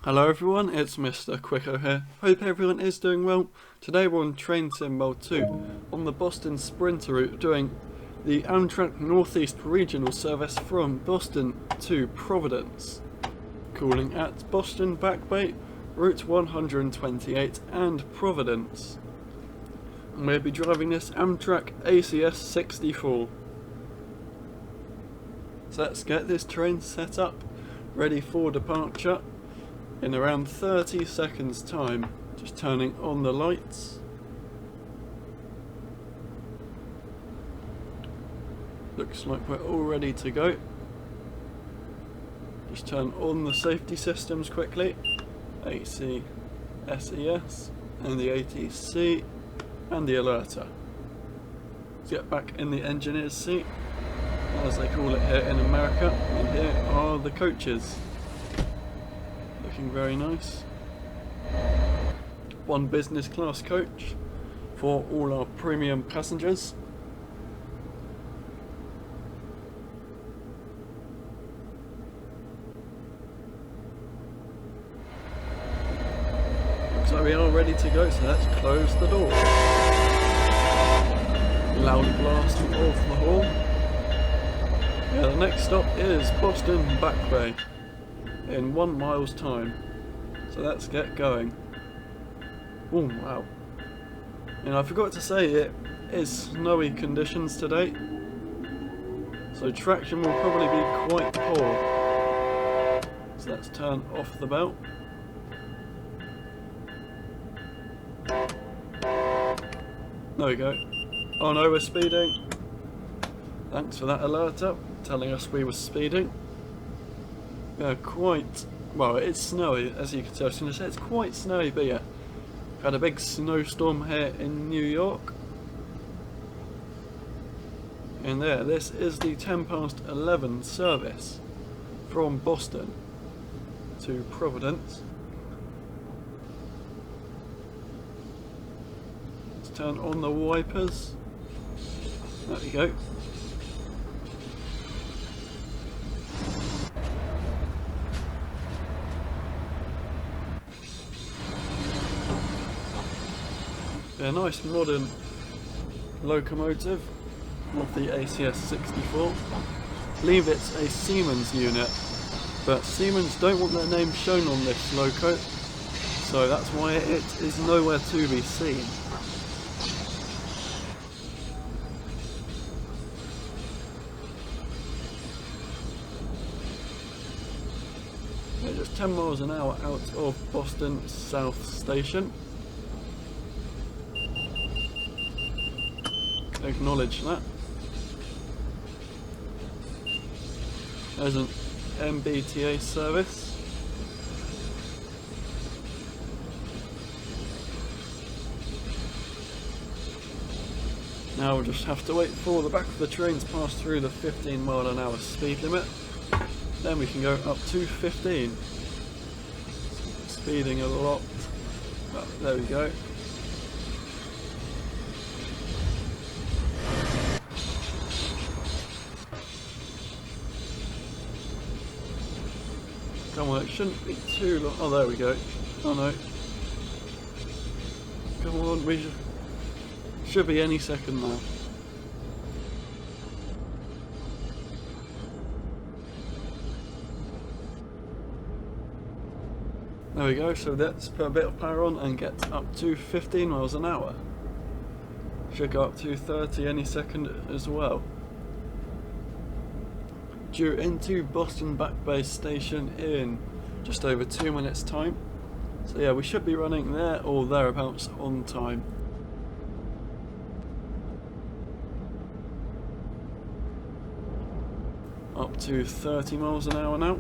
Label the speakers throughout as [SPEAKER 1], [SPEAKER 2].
[SPEAKER 1] Hello everyone, it's Mr. Quicko here. Hope everyone is doing well. Today we're on Train Sim Mode 2 on the Boston Sprinter route doing the Amtrak Northeast Regional service from Boston to Providence. Calling at Boston Back Bay, Route 128 and Providence. And we'll be driving this Amtrak ACS-64. So let's get this train set up, ready for departure. In around 30 seconds time, just turning on the lights. Looks like we're all ready to go. Just turn on the safety systems quickly. ACS and the ATC and the alerter. Let's get back in the engineer's seat, as they call it here in America, and here are the coaches. Looking very nice. One business class coach for all our premium passengers. Looks like we are ready to go, so let's close the door. Loud blast off the horn. Yeah, the next stop is Boston Back Bay in 1 mile's time, so let's get going. Oh wow, and I forgot to say it is snowy conditions today, so traction will probably be quite poor. So let's turn off the belt. There we go. Oh no, we're speeding. Thanks for that alerter telling us we were speeding. Quite, well, it's snowy, as you can tell. I was going to say it's quite snowy, but yeah, we've had a big snowstorm here in New York. And there, this is the 11 service from Boston to Providence. Let's turn on the wipers. There we go. A nice modern locomotive of the ACS-64. I believe it's a Siemens unit, but Siemens don't want their name shown on this loco, so that's why it is nowhere to be seen. We're just 10 miles an hour out of Boston South Station. Acknowledge that. There's an MBTA service. Now we'll just have to wait for the back of the train to pass through the 15 mile an hour speed limit. Then we can go up to 15. Speeding a lot. But there we go. Come on, it shouldn't be too long. Oh, there we go. Oh no. Come on, we should be any second now. There we go, so let's put a bit of power on and get up to 15 miles an hour. Should go up to 30 any second as well. Due into Boston Back Bay Station in just over 2 minutes time. So yeah, we should be running there or thereabouts on time. Up to 30 miles an hour now.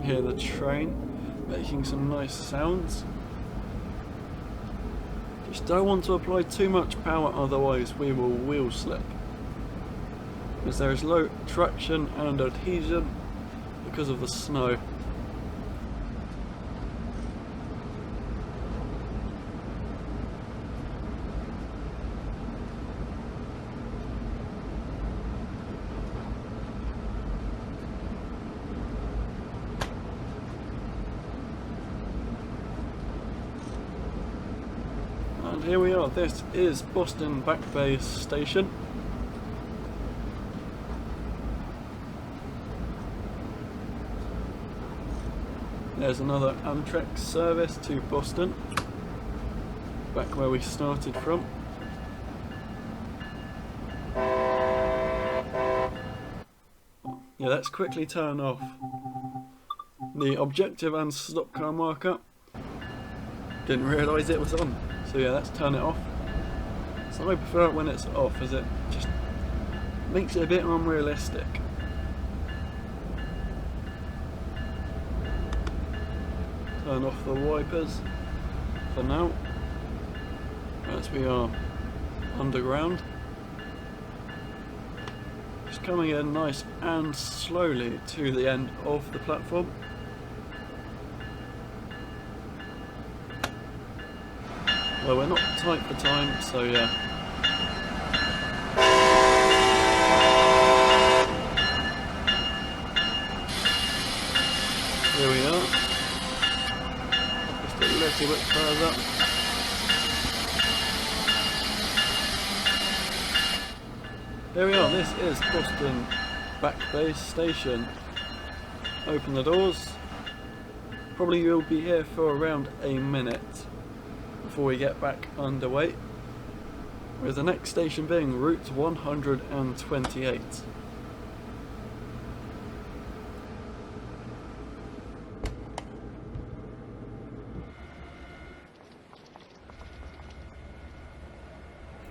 [SPEAKER 1] Hear the train making some nice sounds. Just don't want to apply too much power, otherwise we will wheel slip, because there is low traction and adhesion because of the snow. here we are, this is Boston Back Bay Station. There's another Amtrak service to Boston, back where we started from. Yeah, let's quickly turn off the objective and stop car marker. Didn't realise it was on, so yeah, let's turn it off. So I prefer it when it's off, as it just makes it a bit unrealistic. Turn off the wipers for now, as we are underground. Just coming in nice and slowly to the end of the platform. Well, we're not tight for time, so yeah. Here we are. Just a little bit further. Here we are, this is Boston Back Bay Station. Open the doors. Probably will be here for around a minute before we get back underway, with the next station being Route 128.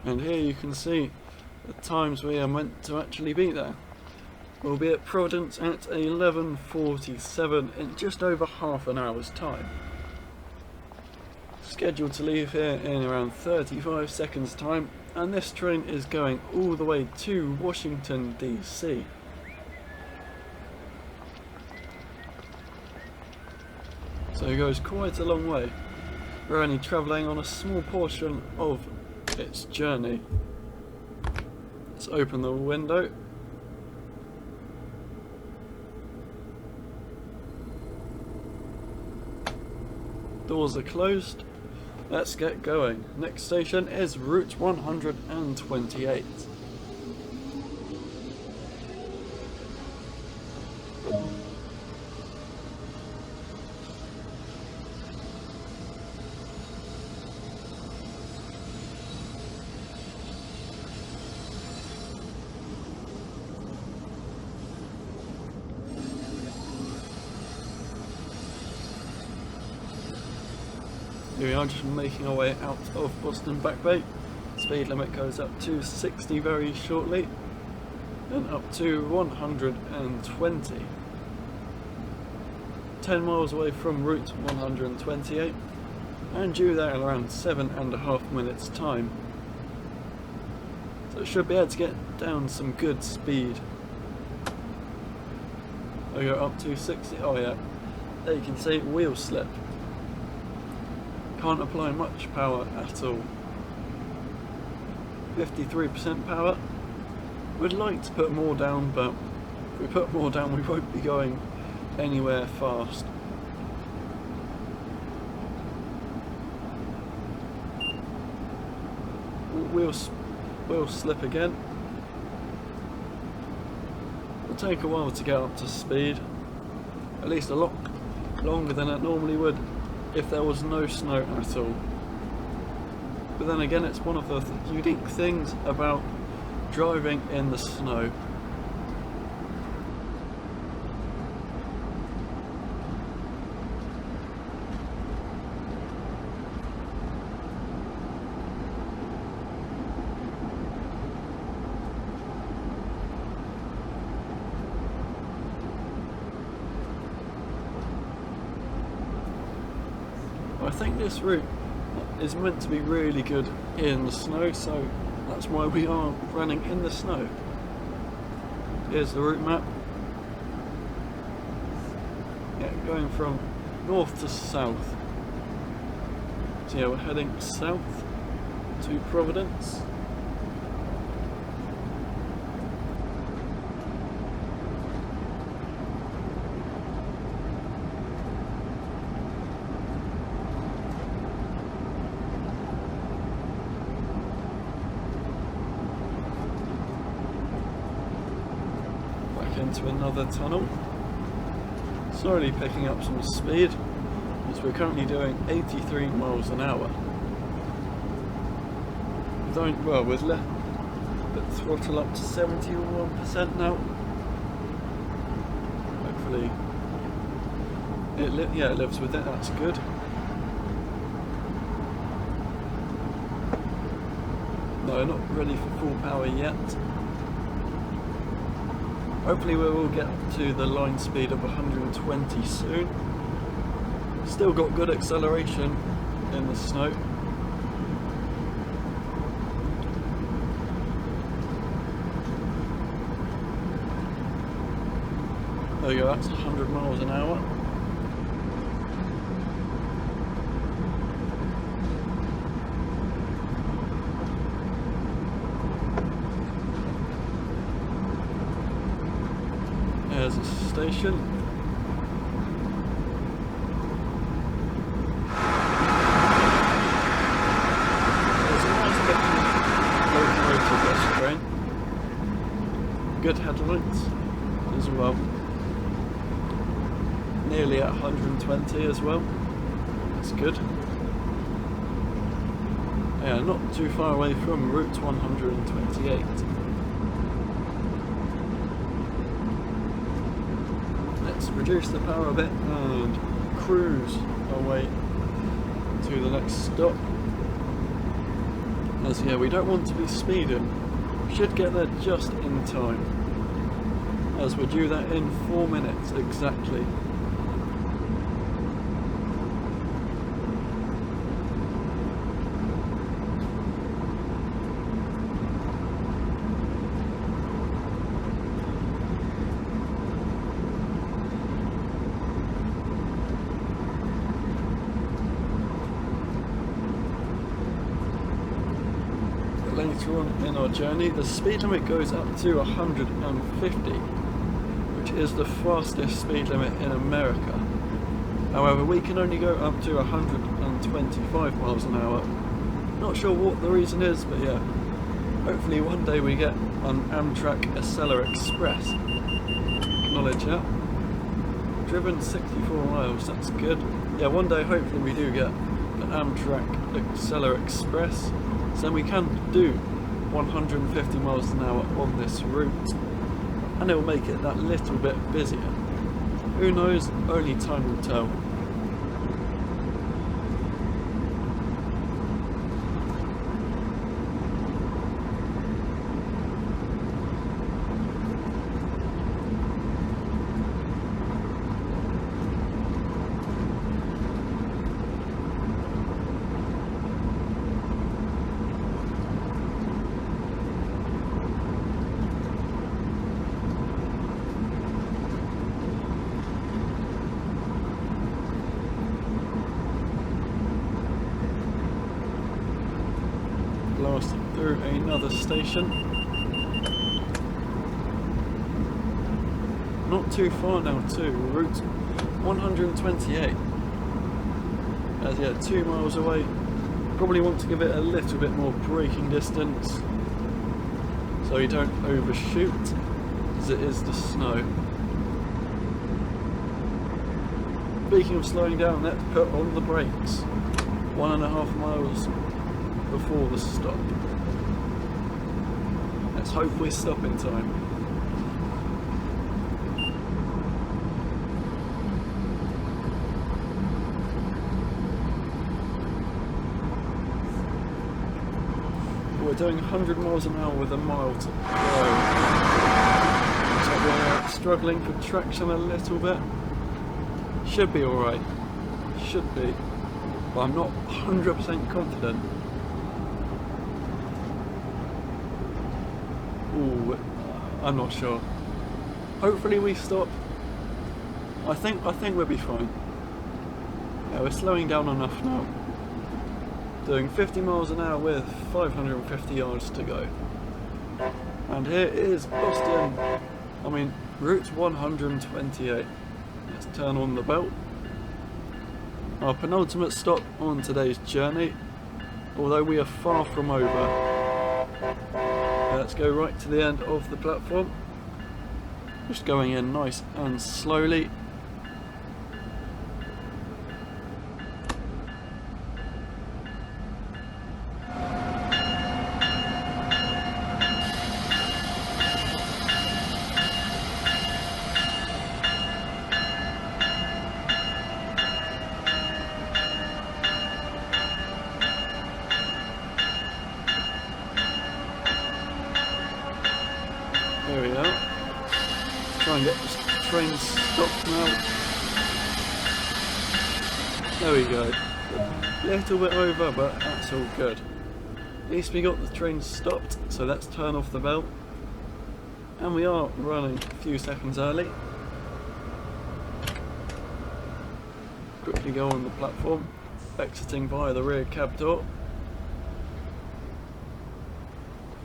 [SPEAKER 1] And here you can see the times we are meant to actually be there. We'll be at Providence at 11:47 in just over half an hour's time. Scheduled to leave here in around 35 seconds time, and this train is going all the way to Washington DC. So it goes quite a long way. We're only travelling on a small portion of its journey. Let's open the window. Doors are closed. Let's get going. Next station is Route 128. Here we are, just making our way out of Boston Back Bay. Speed limit goes up to 60 very shortly, and up to 120. 10 miles away from Route 128, and due there in around 7.5 minutes time. So it should be able to get down some good speed. I go up to 60, oh yeah, there you can see wheel slip. Can't apply much power at all. 53% power. We'd like to put more down, but if we put more down we won't be going anywhere fast. Wheel slip again. It'll take a while to get up to speed, at least a lot longer than it normally would if there was no snow at all. But then again, it's one of the unique things about driving in the snow. I think this route is meant to be really good in the snow, so that's why we are running in the snow. Here's the route map. Yeah, going from north to south. So yeah, we're heading south to Providence. into another tunnel, slowly picking up some speed as we're currently doing 83 miles an hour. We've left the throttle up to 71% now. Hopefully it lives with it, that's good. No, not ready for full power yet. Hopefully we will get to the line speed of 120 soon. Still got good acceleration in the snow. There we go, that's 100 miles an hour. There's a station. There's a nice looking locomotive bus train. Good headlights as well. Nearly at 120 as well. That's good. Yeah, not too far away from Route 128. Let's reduce the power a bit and cruise our way to the next stop. As yeah, we don't want to be speeding. We should get there just in time, as we're due that in 4 minutes exactly. Later on in our journey, the speed limit goes up to 150, which is the fastest speed limit in America. However, we can only go up to 125 miles an hour. Not sure what the reason is, but yeah, hopefully one day we get an Amtrak ACS-64. Acknowledge that. Driven 64 miles, that's good. Yeah, one day hopefully we do get an Amtrak ACS-64. So then we can do 150 miles an hour on this route, and it will make it that little bit busier. Who knows? Only time will tell. Blasted through another station. Not too far now too, Route 128. As yeah, 2 miles away. Probably want to give it a little bit more braking distance so you don't overshoot, as it is the snow. Speaking of slowing down, let's put on the brakes. 1.5 miles before the stop. Let's hope we stop in time. We're doing 100 miles an hour with a mile to go. So we're struggling for traction a little bit. Should be alright. Should be. But I'm not 100% confident. Ooh, I'm not sure. Hopefully we stop. I think we'll be fine. Yeah, we're slowing down enough now. Doing 50 miles an hour with 550 yards to go. And here is Boston. Route 128. Let's turn on the belt. Our penultimate stop on today's journey, although we are far from over. Let's go right to the end of the platform. Just going in nice and slowly. There we are. Try and get this train stopped now. There we go. A little bit over, but that's all good. At least we got the train stopped, so let's turn off the bell. And we are running a few seconds early. Quickly go on the platform, exiting via the rear cab door.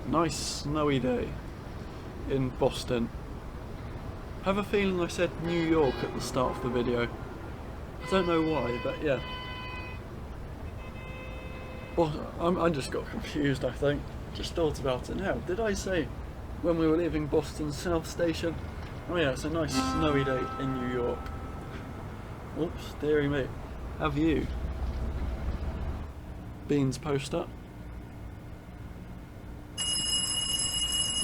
[SPEAKER 1] Nice snowy day in Boston. I have a feeling I said New York at the start of the video. I don't know why, but yeah. Well, I just got confused, I think. Just thought about it now. Did I say when we were leaving Boston South Station? Oh yeah, it's a nice snowy day in New York. Oops, dearie me. Have you? Beans poster.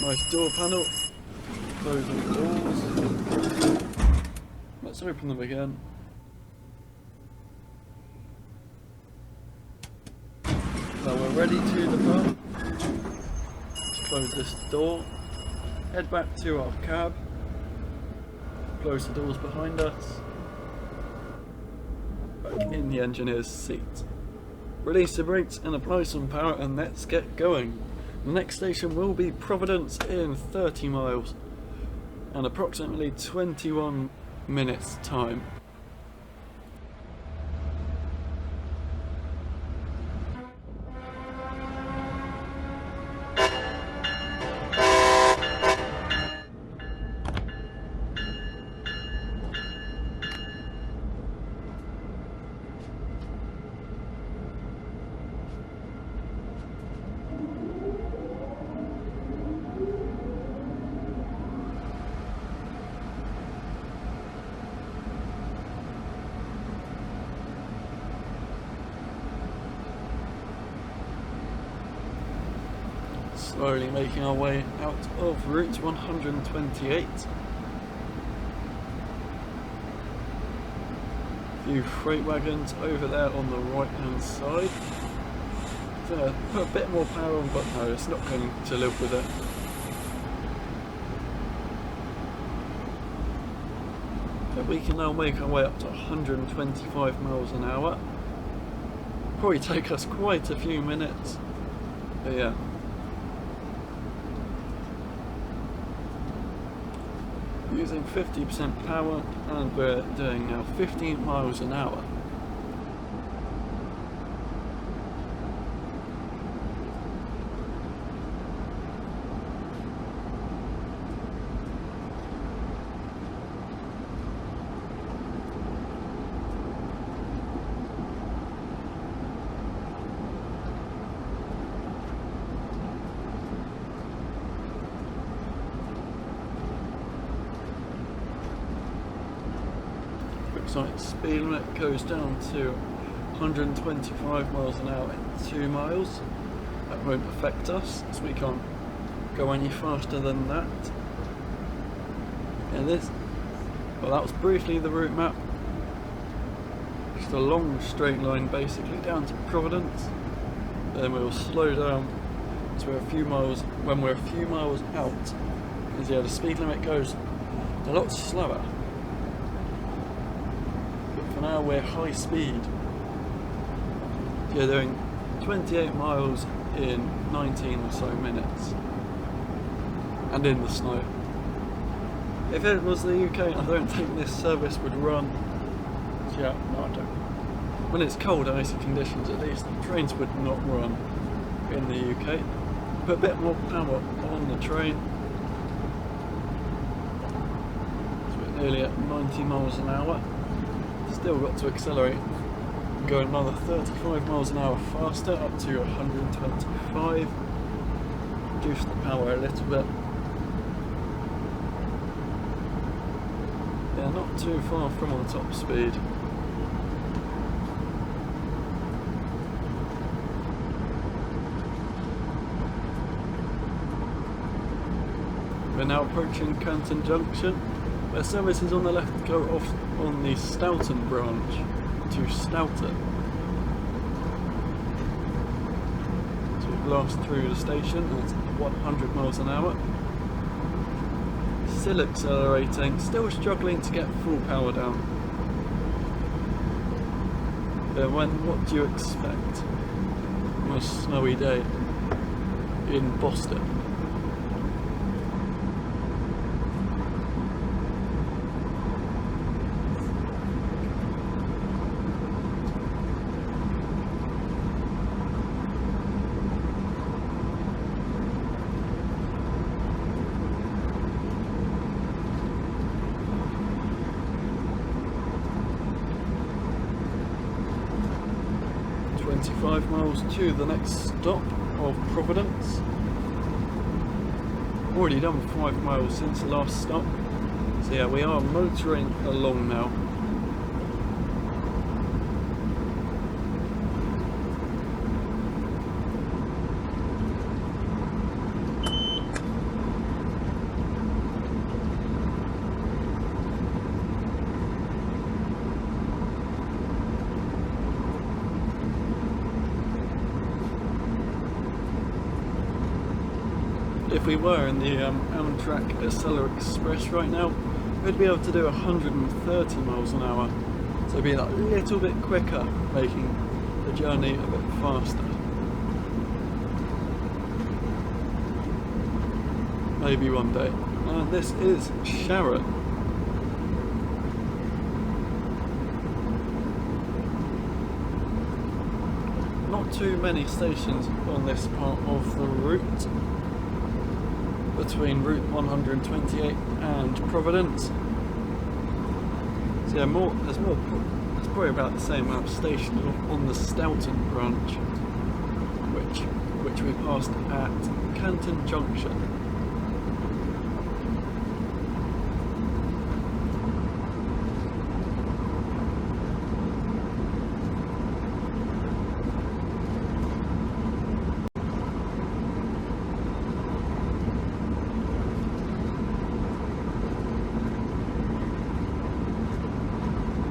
[SPEAKER 1] Nice door panel. Closing doors. Let's open them again. Now we're ready to depart. Let's close this door. Head back to our cab. Close the doors behind us. Back in the engineer's seat. Release the brakes and apply some power, and let's get going. The next station will be Providence in 30 miles and approximately 21 minutes time. Slowly making our way out of Route 128. A few freight wagons over there on the right hand side. So put a bit more power on, but no, it's not going to live with it. But we can now make our way up to 125 miles an hour. Probably take us quite a few minutes, but yeah. Using 50% power, and we're doing now 15 miles an hour. Speed limit goes down to 125 miles an hour in 2 miles. That won't affect us, as we can't go any faster than that. And this, well, that was briefly the route map. Just a long straight line basically down to Providence. Then we'll slow down to a few miles. When we're a few miles out, because yeah, the speed limit goes a lot slower. For now we're high speed. So you're doing 28 miles in 19 or so minutes. And in the snow. If it was the UK, I don't think this service would run. Yeah, no, I don't. When it's cold and icy conditions, at least, trains would not run in the UK. Put a bit more power on the train. So we're nearly at 90 miles an hour. Still got to accelerate, go another 35 miles an hour faster, up to 125, reduce the power a little bit. not too far from our top speed. We're now approaching Canton Junction, where services on the left go off on the Stoughton branch to Stoughton. So we blast through the station at 100 miles an hour. Still accelerating, still struggling to get full power down. But what do you expect on a snowy day in Boston? Miles to the next stop of Providence. Already done 5 miles since the last stop, so yeah, we are motoring along now. If we were in the Amtrak ACS-64 right now, we'd be able to do 130 miles an hour, so be that little bit quicker, making the journey a bit faster. Maybe one day. And this is Sharon. Not too many stations on this part of the route, between Route 128 and Providence. So yeah, there's probably about the same amount of stations on the Stoughton branch, which we passed at Canton Junction.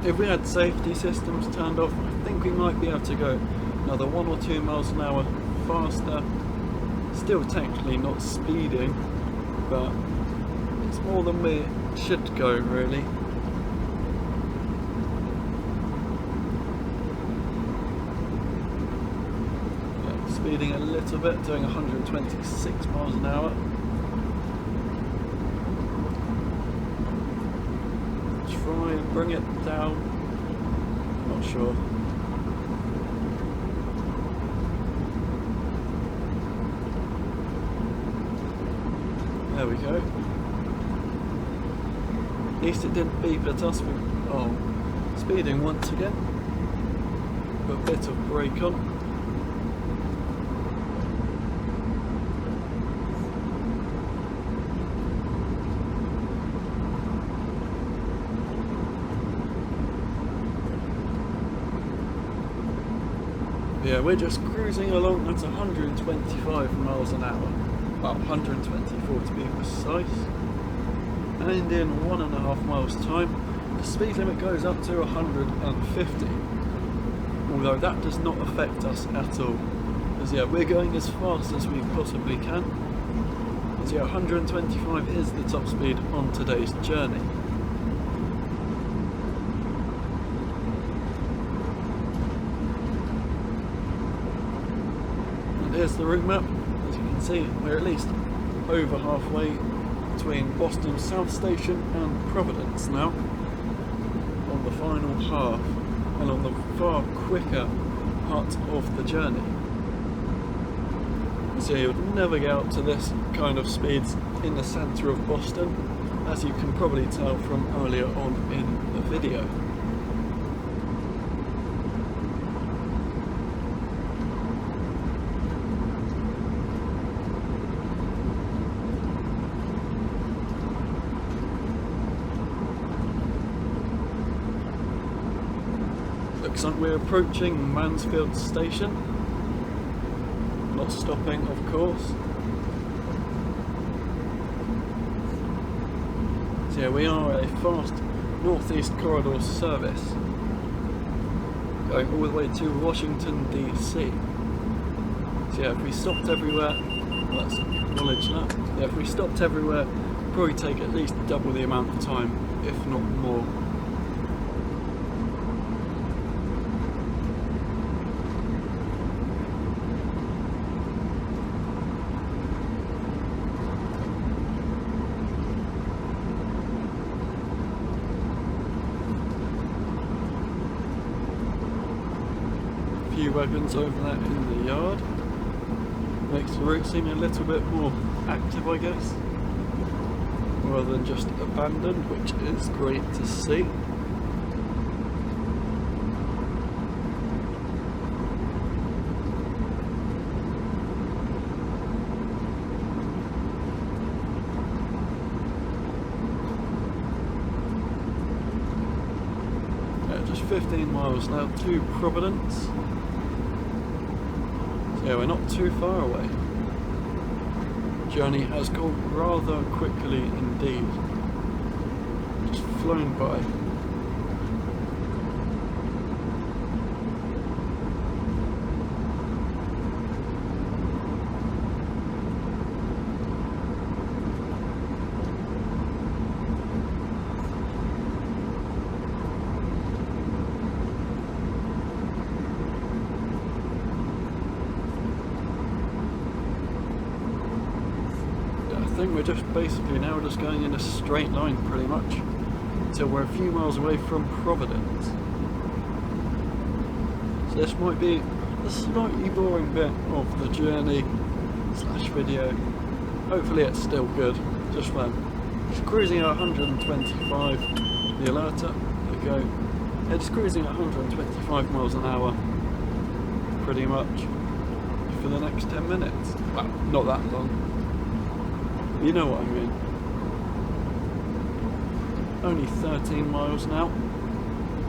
[SPEAKER 1] If we had safety systems turned off, I think we might be able to go another 1 or 2 miles an hour faster. Still technically not speeding, but it's more than we should go, really. Yeah, speeding a little bit, doing 126 miles an hour. Try and bring it down. Not sure. There we go. At least it didn't beep at us. Speeding once again. Put a bit of brake on. Yeah, we're just cruising along at 125 miles an hour. Well, 124 to be precise. And in 1.5 miles time, the speed limit goes up to 150. Although that does not affect us at all. Because yeah, we're going as fast as we possibly can. Because yeah, 125 is the top speed on today's journey. Here's the route map. As you can see, we're at least over halfway between Boston South Station and Providence now, on the final half and on the far quicker part of the journey. So you would never get up to this kind of speeds in the centre of Boston, as you can probably tell from earlier on in the video. Looks like we're approaching Mansfield Station. Not stopping, of course. So yeah, we are a fast Northeast Corridor service going all the way to Washington DC. So yeah, if we stopped everywhere, let's acknowledge that. Yeah, if we stopped everywhere, it'd probably take at least double the amount of time, if not more. Few wagons over there in the yard. Makes the route seem a little bit more active, I guess, rather than just abandoned, which is great to see. Just 15 miles now to Providence. Yeah, we're not too far away. Journey has gone rather quickly indeed. Just flown by. I think we're just basically now just going in a straight line pretty much until we're a few miles away from Providence. So this might be a slightly boring bit of the journey / video. Hopefully it's still good. Just fun. Just cruising at 125. The alerter. There we go. Yeah, just cruising at 125 miles an hour pretty much for the next 10 minutes. Well, not that long. You know what I mean. Only 13 miles now.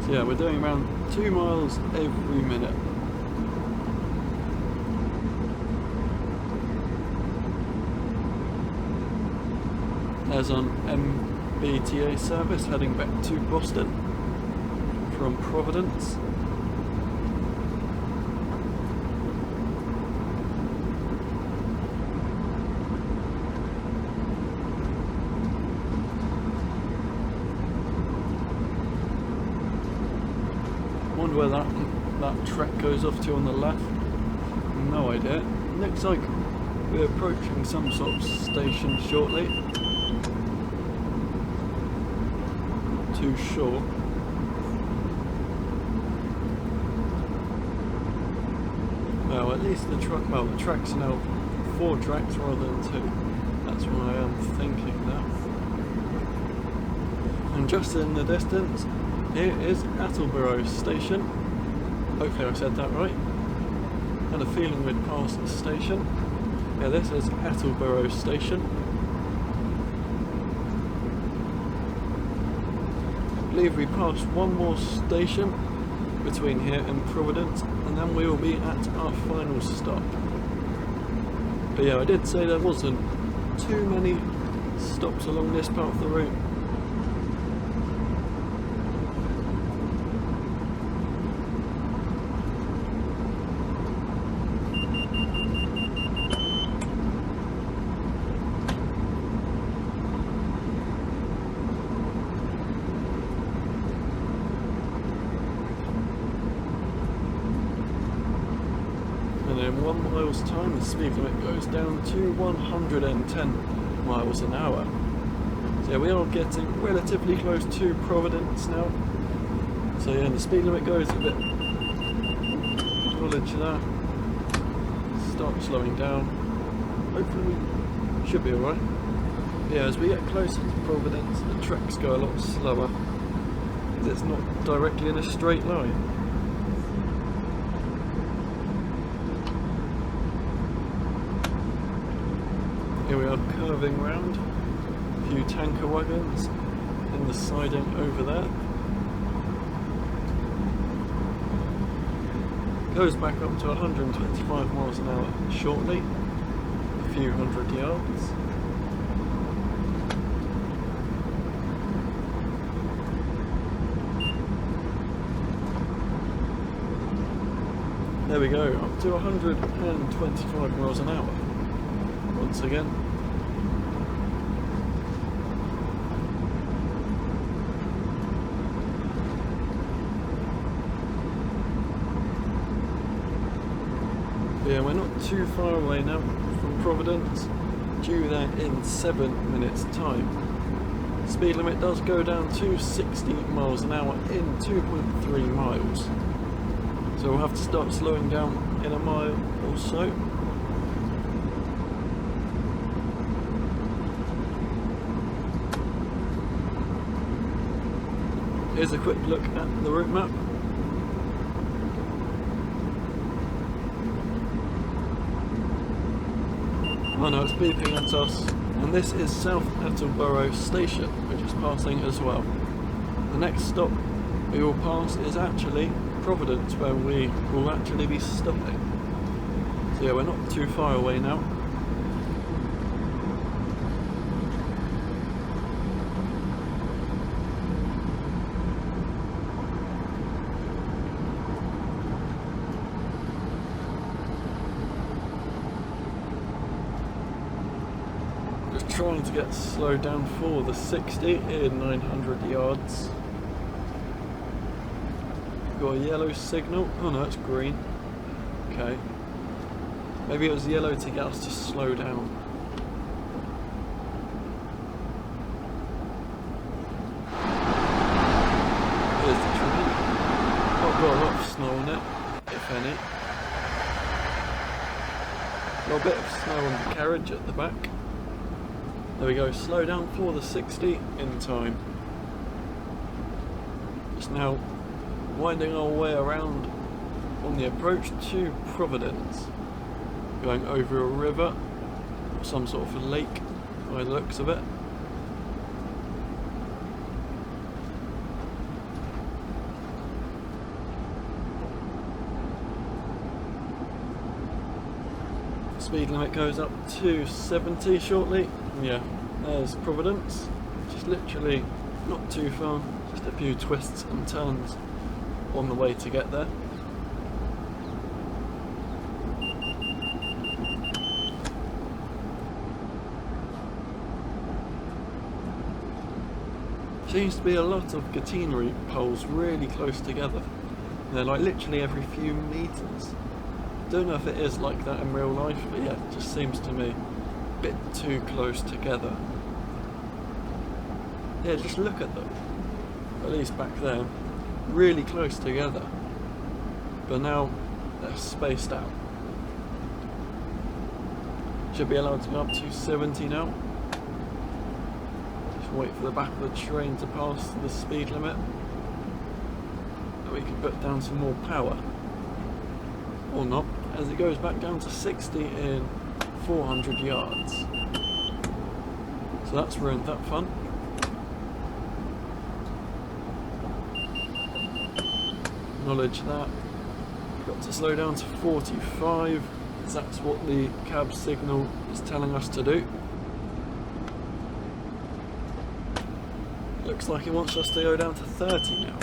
[SPEAKER 1] So yeah, we're doing around 2 miles every minute. There's an MBTA service heading back to Boston from Providence. Wonder where that track goes off to on the left. No idea. Looks like we're approaching some sort of station shortly. Not too sure. Well, at least the tracks are now 4 tracks rather than 2. That's what I am thinking now. And just in the distance, here is Attleboro Station. Hopefully I said that right. Had a feeling we'd pass the station. Yeah, this is Attleboro Station. I believe we passed one more station between here and Providence, and then we will be at our final stop. But yeah, I did say there wasn't too many stops along this part of the route. And in 1 mile's time, the speed limit goes down to 110 miles an hour. So yeah, we are getting relatively close to Providence now. So yeah, the speed limit goes a bit. Acknowledge that. Start slowing down. Hopefully we should be alright. Yeah, as we get closer to Providence, the tracks go a lot slower because it's not directly in a straight line. Here we are curving round, a few tanker wagons in the siding over there. Goes back up to 125 miles an hour shortly, a few hundred yards. There we go, up to 125 miles an hour once again. Yeah, we're not too far away now from Providence, due there in 7 minutes time. Speed limit does go down to 60 miles an hour in 2.3 miles. So we'll have to start slowing down in a mile or so. Here's a quick look at the route map. Oh no, it's beeping at us, and this is South Attleboro Station, which is passing as well. The next stop we will pass is actually Providence, where we will actually be stopping. So yeah, we're not too far away now. Trying to get slowed down for the 60 in 900 yards. Got a yellow signal. Oh no, it's green. Okay. Maybe it was yellow to get us to slow down. Here's the train. Oh, got a lot of snow on it, if any. Got a bit of snow on the carriage at the back. There we go, slow down for the 60 in time. Just now winding our way around on the approach to Providence. Going over a river, or some sort of a lake by the looks of it. Speed limit goes up to 70 shortly. Yeah, there's Providence. Just literally not too far, just a few twists and turns on the way to get there. Seems to be a lot of catenary poles really close together. They're like literally every few meters. Don't know if it is like that in real life, but yeah, it just seems to me a bit too close together. Yeah, just look at them. At least back there, really close together. But now they're spaced out. Should be allowed to go up to 70 now. Just wait for the back of the train to pass the speed limit. So we can put down some more power. Or not, as it goes back down to 60 in 400 yards. So that's ruined that fun. Acknowledge that. Got to slow down to 45, as that's what the cab signal is telling us to do. Looks like it wants us to go down to 30 now.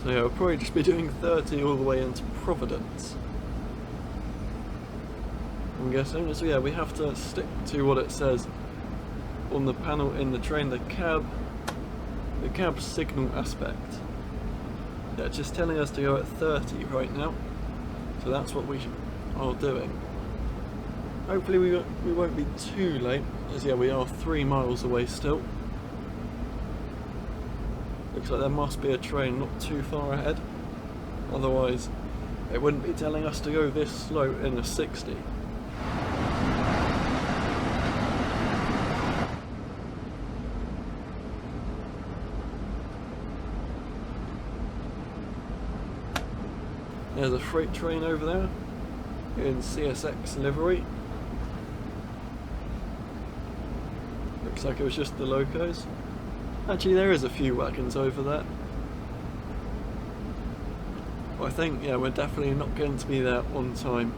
[SPEAKER 1] So yeah, we'll probably just be doing 30 all the way into Providence, I'm guessing. So yeah, we have to stick to what it says on the panel in the train, the cab signal aspect. Yeah, it's just telling us to go at 30 right now. So that's what we are doing. Hopefully we won't be too late, as yeah, we are 3 miles away still. Looks like there must be a train not too far ahead, otherwise it wouldn't be telling us to go this slow in a 60. There's a freight train over there in CSX livery. Looks like it was just the locos. Actually, there is a few wagons over there. I think, yeah, we're definitely not going to be there on time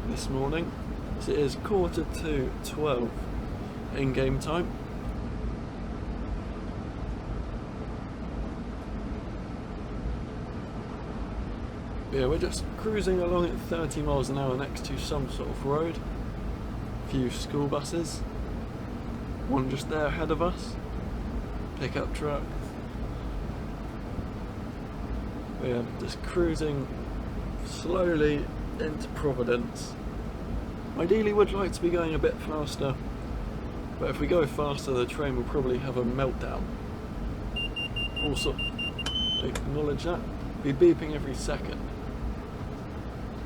[SPEAKER 1] this morning. So it is 11:45 in game time. Yeah, we're just cruising along at 30 miles an hour next to some sort of road. A few school buses. One just there ahead of us. Pickup truck. Yeah, just cruising slowly into Providence. Ideally would like to be going a bit faster, but if we go faster the train will probably have a meltdown. Also, acknowledge that. Be beeping every second.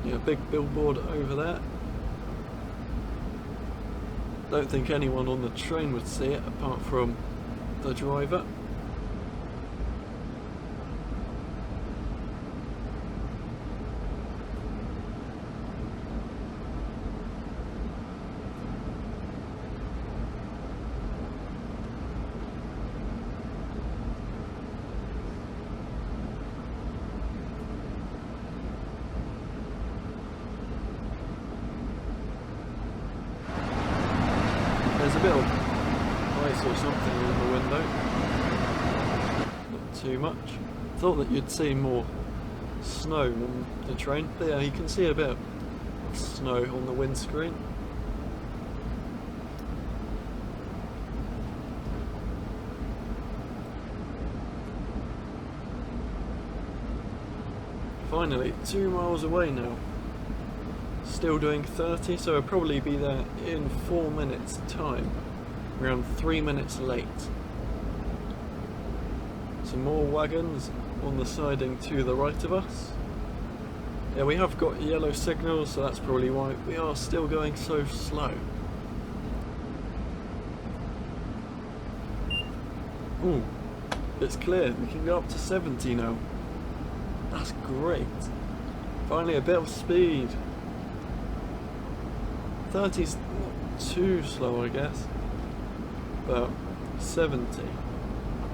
[SPEAKER 1] Yeah, big billboard over there. Don't think anyone on the train would see it apart from the driver. There's a bit of ice or something in the window. Not too much. Thought that you'd see more snow on the train. But yeah, you can see a bit of snow on the windscreen. Finally, 2 miles away now. Still doing 30, so I'll probably be there in 4 minutes time. Around 3 minutes late. Some more wagons on the siding to the right of us. Yeah, we have got yellow signals, so that's probably why we are still going so slow. Ooh, it's clear. We can go up to 70 now. That's great. Finally a bit of speed. 30's not too slow, I guess, but 70,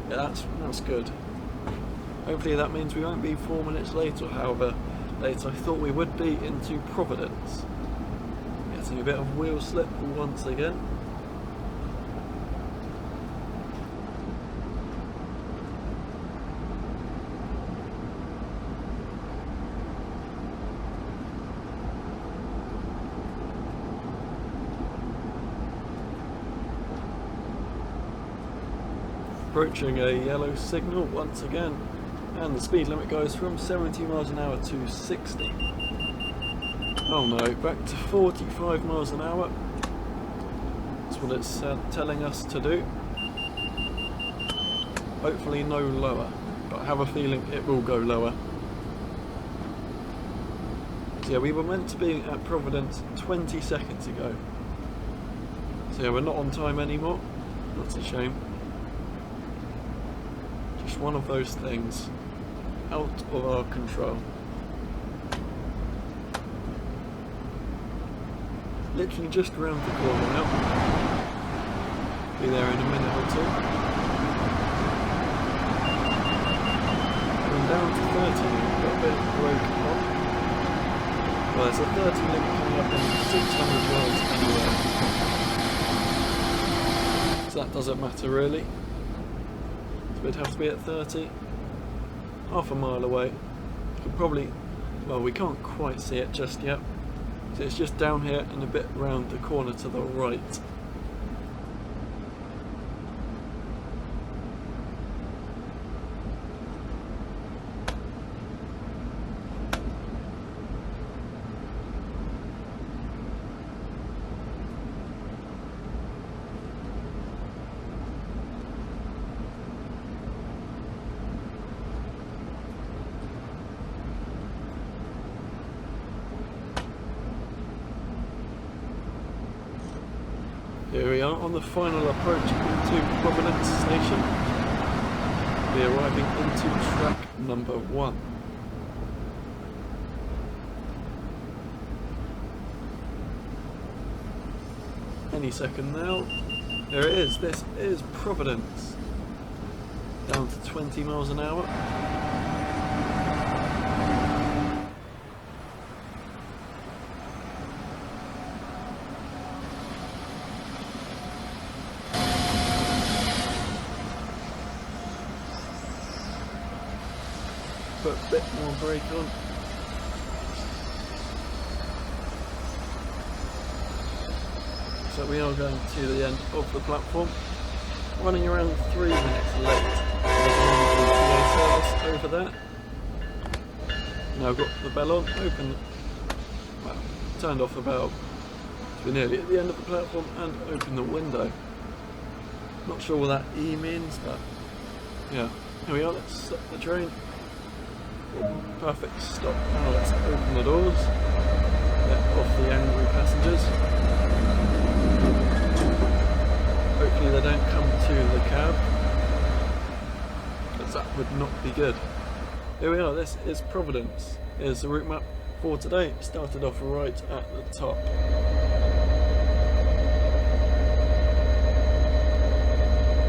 [SPEAKER 1] yeah, that's good. Hopefully that means we won't be 4 minutes late or however late I thought we would be into Providence. Getting a bit of wheel slip once again. Approaching a yellow signal once again, and the speed limit goes from 70 miles an hour to 60. Oh no, back to 45 miles an hour. That's what it's telling us to do. Hopefully no lower, but I have a feeling it will go lower. So yeah, we were meant to be at Providence 20 seconds ago. So yeah, we're not on time anymore. That's a shame. Just one of those things out of our control. Literally just round the corner now. Be there in a minute or two. Going down to 30 now, got a bit broken up. Well, there's a 30 link coming up in 600 yards anywhere. So that doesn't matter really. We'd have to be at 30, half a mile away. You can probably, well, we can't quite see it just yet. So it's just down here and a bit round the corner to the right. Here we are on the final approach into Providence Station. We're arriving into track number 1. Any second now. There it is. This is Providence. Down to 20 miles an hour. put a bit more brake on. So we are going to the end of the platform, running around 3 minutes late. There's an MTA service over there. Now got the bell on, open, well, turned off the bell. We're nearly at the end of the platform and open the window. Not sure what that E means, but yeah, here we are, let's stop the train. Perfect stop. Now let's open the doors, let off the angry passengers. Hopefully they don't come to the cab, because that would not be good. Here we are, this is Providence. Here's the route map for today. Started off right at the top.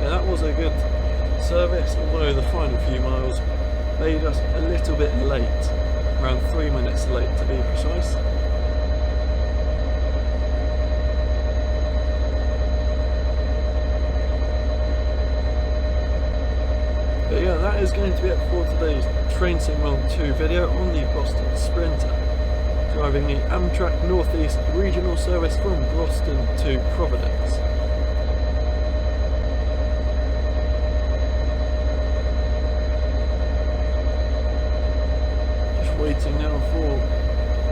[SPEAKER 1] Yeah, that was a good service, although the final few miles made us a little bit late, around 3 minutes late to be precise. But yeah, that is going to be it for today's Train Sim World 2 video on the Boston Sprinter, driving the Amtrak Northeast Regional service from Boston to Providence. Waiting now for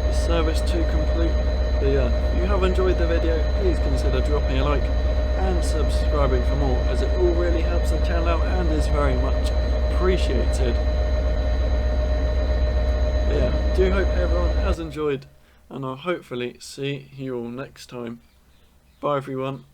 [SPEAKER 1] the service to complete. But yeah, if you have enjoyed the video, please consider dropping a like and subscribing for more, as it all really helps the channel out and is very much appreciated. But yeah, do hope everyone has enjoyed, and I'll hopefully see you all next time. Bye everyone.